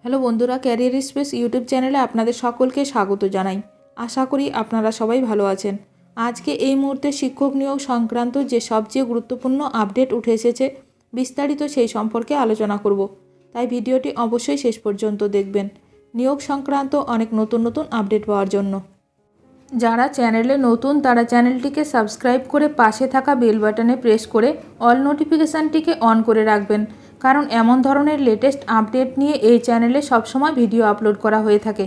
Hello বন্ধুরা, career space YouTube চ্যানেলে আপনাদের সকলকে স্বাগত জানাই। আশা করি আপনারা সবাই ভালো আছেন। আজকে এই মুহূর্তে শিক্ষক নিয়োগ সংক্রান্ত যে সবচেয়ে গুরুত্বপূর্ণ আপডেট উঠে এসেছে, বিস্তারিত সেই সম্পর্কে আলোচনা করব। তাই ভিডিওটি অবশ্যই শেষ পর্যন্ত দেখবেন নিয়োগ সংক্রান্ত অনেক নতুন নতুন আপডেট পাওয়ার জন্য। যারা চ্যানেলে নতুন তারা চ্যানেলটিকে সাবস্ক্রাইব করে পাশে থাকা বেল বাটনে প্রেস করে অল নোটিফিকেশানটিকে অন করে রাখবেন, কারণ এমন ধরনের লেটেস্ট আপডেট নিয়ে এই চ্যানেলে সবসময় ভিডিও আপলোড করা হয়ে থাকে।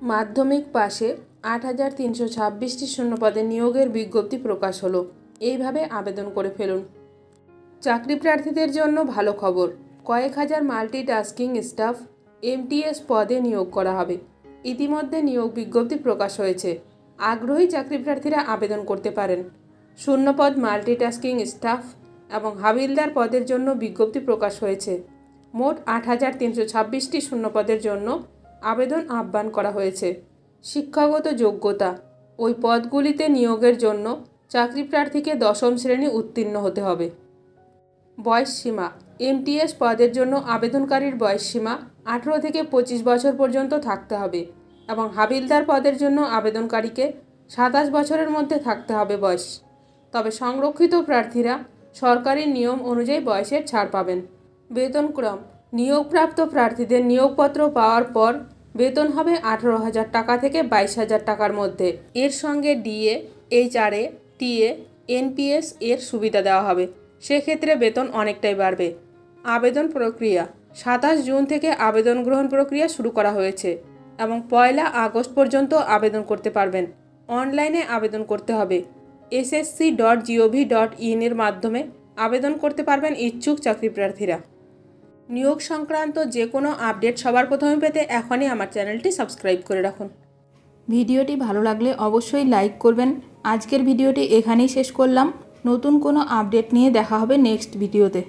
মাধ্যমিক পাশে ৮,৩২৬টি শূন্যপদে নিয়োগের বিজ্ঞপ্তি প্রকাশ হলো। এইভাবে আবেদন করে ফেলুন। চাকরি প্রার্থীদের জন্য ভালো খবর, কয়েক হাজার মাল্টিটাস্কিং স্টাফ এমটিএস পদে নিয়োগ করা হবে। ইতিমধ্যে নিয়োগ বিজ্ঞপ্তি প্রকাশ হয়েছে। আগ্রহী চাকরি প্রার্থীরা আবেদন করতে পারেন। শূন্যপদ মাল্টিটাস্কিং স্টাফ এবং হাবিলদার পদের জন্য বিজ্ঞপ্তি প্রকাশ হয়েছে। মোট ৮,৩২৬টি শূন্যপদের জন্য আবেদন আহ্বান করা হয়েছে। শিক্ষাগত যোগ্যতা, ওই পদগুলিতে নিয়োগের জন্য চাকরি প্রার্থীকে ১০ম শ্রেণী উত্তীর্ণ হতে হবে। বয়স সীমা, এমটিএস পদের জন্য আবেদনকারীর বয়স সীমা ১৮ থেকে ২৫ বছর পর্যন্ত থাকতে হবে এবং হাবিলদার পদের জন্য আবেদনকারীকে ২৭ বছরের মধ্যে থাকতে হবে বয়স। তবে সংরক্ষিত প্রার্থীরা সরকারি নিয়ম অনুযায়ী বয়সের ছাড় পাবেন। বেতনক্রম, নিয়োগপ্রাপ্ত প্রার্থীদের নিয়োগপত্র পাওয়ার পর বেতন হবে ১৮,০০০ টাকা থেকে ২২,০০০ টাকার মধ্যে। এর সঙ্গে ডিএ, এইচআরএ, টিএ, এনপিএস এর সুবিধা দেওয়া হবে। সেক্ষেত্রে বেতন অনেকটাই বাড়বে। আবেদন প্রক্রিয়া, ২৭ জুন থেকে আবেদন গ্রহণ প্রক্রিয়া শুরু করা হয়েছে এবং ১ আগস্ট পর্যন্ত আবেদন করতে পারবেন। অনলাইনে আবেদন করতে হবে। ssc.gov.in এর মাধ্যমে আবেদন করতে পারবেন ইচ্ছুক চাকরি প্রার্থীরা। নিয়োগ সংক্রান্ত যে কোনো আপডেট সবার প্রথমে পেতে এখনই আমার চ্যানেলটি সাবস্ক্রাইব করে রাখুন। ভিডিওটি ভালো লাগলে অবশ্যই লাইক করবেন। আজকের ভিডিওটি এখানেই শেষ করলাম। নতুন কোনো আপডেট নিয়ে দেখা হবে নেক্সট ভিডিওতে।